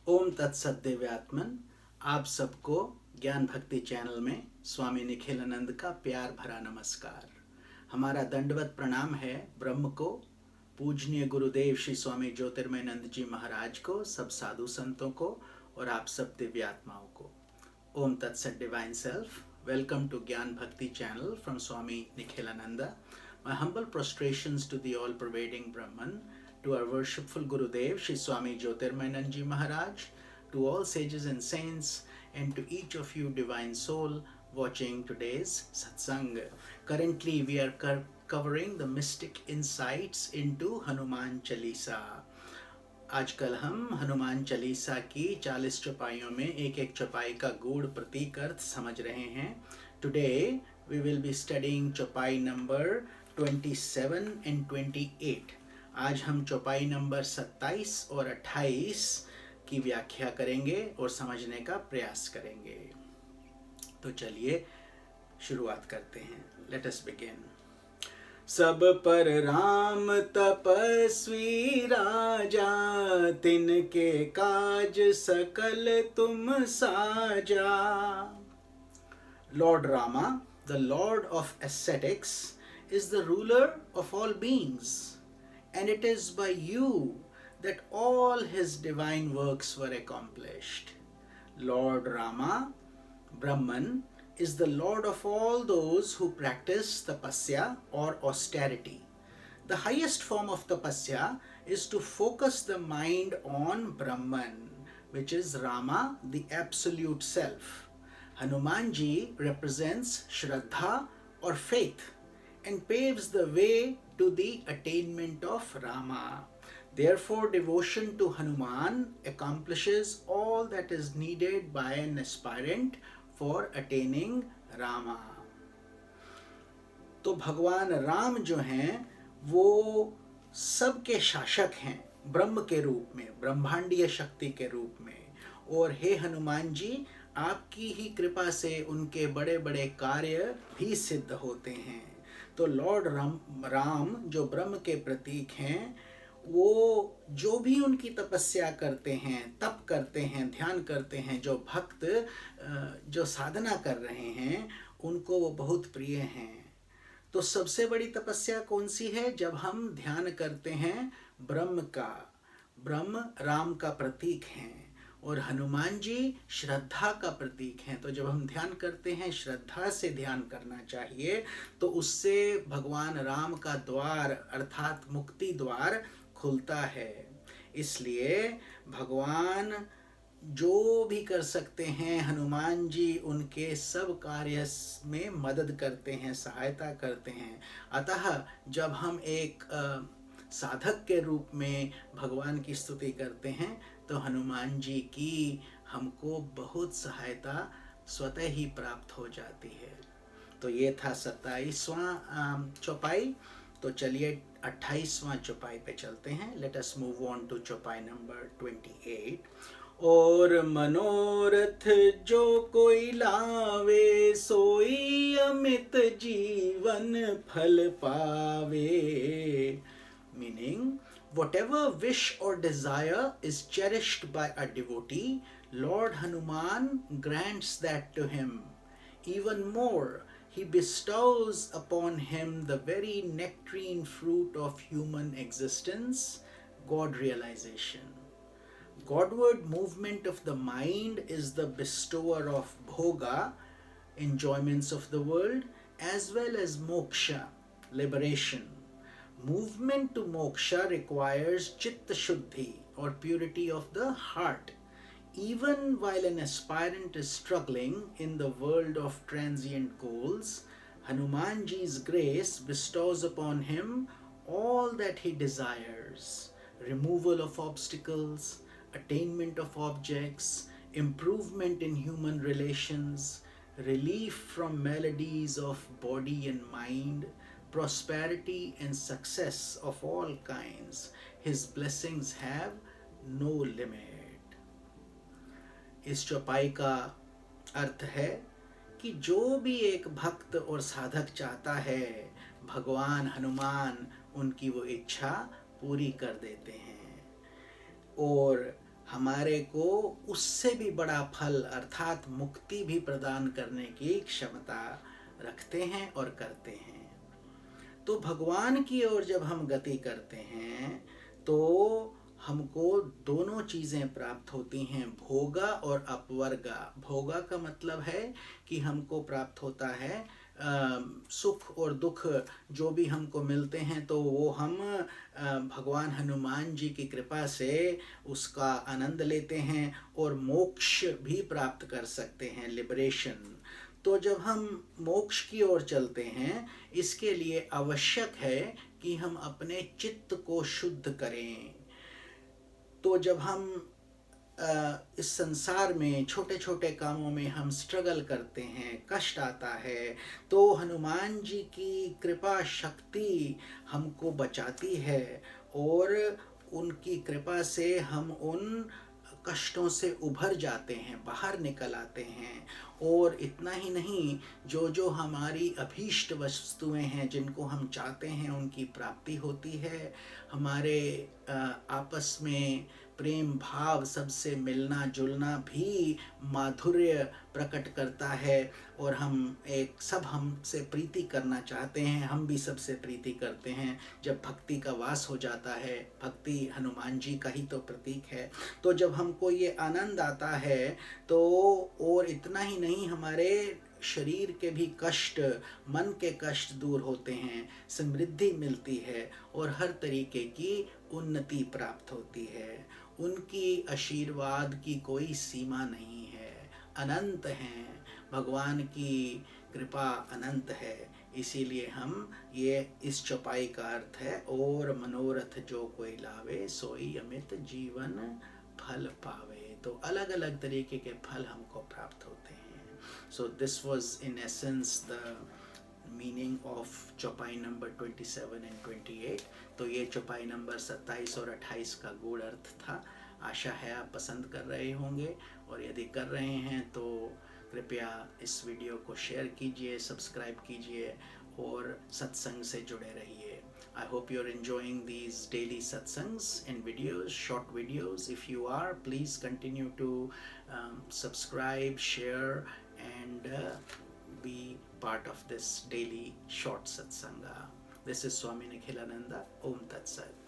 ओम तत्सत दिव्यात्मन। आप सबको ज्ञान भक्ति चैनल में स्वामी निखिलानंद का प्यार भरा नमस्कार। हमारा दंडवत प्रणाम है ब्रह्म को, पूजनीय गुरुदेव श्री स्वामी ज्योतिर्मयानंद जी महाराज को, सब साधु संतों को और आप सब दिव्यात्माओं को। ओम तत्सत divine self. Welcome to Gyan Bhakti channel from Swami Nikhilananda. My humble prostrations to the all-pervading Brahman, to our worshipful Gurudev, Shri Swami Jyotirmayanand Ji Maharaj, to all sages and saints, and to each of you divine soul watching today's satsang. Currently, we are covering the mystic insights into Hanuman Chalisa. आजकल हम हनुमान चालीसा की 40 चौपाइयों में एक एक चौपाई का गूढ़ प्रतीक अर्थ समझ रहे हैं। Today we will be studying chaupai number 27 and 28। आज हम चौपाई नंबर 27 और 28 की व्याख्या करेंगे और समझने का प्रयास करेंगे। तो चलिए शुरुआत करते हैं। Let us begin. सब पर राम तपस्वी राजा, तिनके काज सकल तुम साजा। Lord Rama, the Lord of ascetics, is the ruler of all beings, and it is by you that all his divine works were accomplished. Lord Rama, Brahman, is the Lord of all those who practice tapasya or austerity. The highest form of tapasya is to focus the mind on Brahman, which is Rama, the absolute self. Hanumanji represents Shraddha or faith and paves the way to the attainment of Rama. Therefore, devotion to Hanuman accomplishes all that is needed by an aspirant for attaining Rama. तो भगवान राम जो हैं वो सबके शासक हैं ब्रह्म के रूप में, ब्रह्मांडीय शक्ति के रूप में। और हे हनुमान जी, आपकी ही कृपा से उनके बड़े बड़े कार्य भी सिद्ध होते हैं। तो लॉर्ड राम जो ब्रह्म के प्रतीक हैं, वो जो भी उनकी तपस्या करते हैं, तप करते हैं, ध्यान करते हैं, जो भक्त जो साधना कर रहे हैं, उनको वो बहुत प्रिय हैं। तो सबसे बड़ी तपस्या कौन सी है? जब हम ध्यान करते हैं ब्रह्म का। ब्रह्म राम का प्रतीक हैं और हनुमान जी श्रद्धा का प्रतीक हैं। तो जब हम ध्यान करते हैं, श्रद्धा से ध्यान करना चाहिए, तो उससे भगवान राम का द्वार अर्थात मुक्ति द्वार खुलता है। इसलिए भगवान जो भी कर सकते हैं, हनुमान जी उनके सब कार्य में मदद करते हैं, सहायता करते हैं। अतः जब हम एक साधक के रूप में भगवान की स्तुति करते हैं, तो हनुमान जी की हमको बहुत सहायता स्वतः ही प्राप्त हो जाती है। तो ये था 27वां चौपाई। तो चलिए 28वां चौपाई पे चलते हैं। Let us move on to chaupai number 28। और मनोरथ जो कोई लावे, सोई अमित जीवन फल पावे। Meaning, whatever wish or desire is cherished by a devotee, Lord Hanuman grants that to him. Even more, he bestows upon him the very nectarine fruit of human existence, God realization. Godward movement of the mind is the bestower of bhoga, enjoyments of the world, as well as moksha, liberation. Movement to moksha requires chitta shuddhi or purity of the heart. Even while an aspirant is struggling in the world of transient goals, Hanumanji's grace bestows upon him all that he desires: removal of obstacles, attainment of objects, improvement in human relations, relief from maladies of body and mind, prosperity and success of all kinds. His blessings have no limit. इस चौपाई का अर्थ है कि जो भी एक भक्त और साधक चाहता है, भगवान हनुमान उनकी वो इच्छा पूरी कर देते हैं। और हमारे को उससे भी बड़ा फल अर्थात मुक्ति भी प्रदान करने की क्षमता रखते हैं और करते हैं। तो भगवान की ओर जब हम गति करते हैं तो हमको दोनों चीज़ें प्राप्त होती हैं, भोगा और अपवर्गा। भोगा का मतलब है कि हमको प्राप्त होता है सुख और दुख जो भी हमको मिलते हैं, तो वो हम भगवान हनुमान जी की कृपा से उसका आनंद लेते हैं और मोक्ष भी प्राप्त कर सकते हैं, लिबरेशन। तो जब हम मोक्ष की ओर चलते हैं, इसके लिए आवश्यक है कि हम अपने चित्त को शुद्ध करें। तो जब हम इस संसार में छोटे छोटे कामों में हम स्ट्रगल करते हैं, कष्ट आता है, तो हनुमान जी की कृपा शक्ति हमको बचाती है और उनकी कृपा से हम उन कष्टों से उभर जाते हैं, बाहर निकल आते हैं। और इतना ही नहीं, जो जो हमारी अभीष्ट वस्तुएं हैं, जिनको हम चाहते हैं, उनकी प्राप्ति होती है। हमारे आपस में प्रेम भाव, सबसे मिलना जुलना भी माधुर्य प्रकट करता है और हम एक सब हमसे प्रीति करना चाहते हैं, हम भी सबसे प्रीति करते हैं। जब भक्ति का वास हो जाता है, भक्ति हनुमान जी का ही तो प्रतीक है, तो जब हमको ये आनंद आता है तो और इतना ही नहीं, हमारे शरीर के भी कष्ट, मन के कष्ट दूर होते हैं, समृद्धि मिलती है और हर तरीके की उन्नति प्राप्त होती है। उनकी आशीर्वाद की कोई सीमा नहीं है, अनंत हैं, भगवान की कृपा अनंत है। इसीलिए हम ये इस चौपाई का अर्थ है, और मनोरथ जो कोई लावे सोई अमित जीवन फल पावे। तो अलग अलग तरीके के फल हमको प्राप्त होते हैं। So this was in essence the meaning of चौपाई नंबर 27 एंड 28। तो ये चौपाई नंबर 27 और 28 का गूढ़ अर्थ था। आशा है आप पसंद कर रहे होंगे, और यदि कर रहे हैं तो कृपया इस वीडियो को शेयर कीजिए, सब्सक्राइब कीजिए और सत्संग से जुड़े रहिए। I hope you're enjoying these daily satsangs and videos, short videos. If you are, please continue to subscribe, share, and be part of this daily short satsanga. This is Swami Nikhilananda. Om Tat Sat.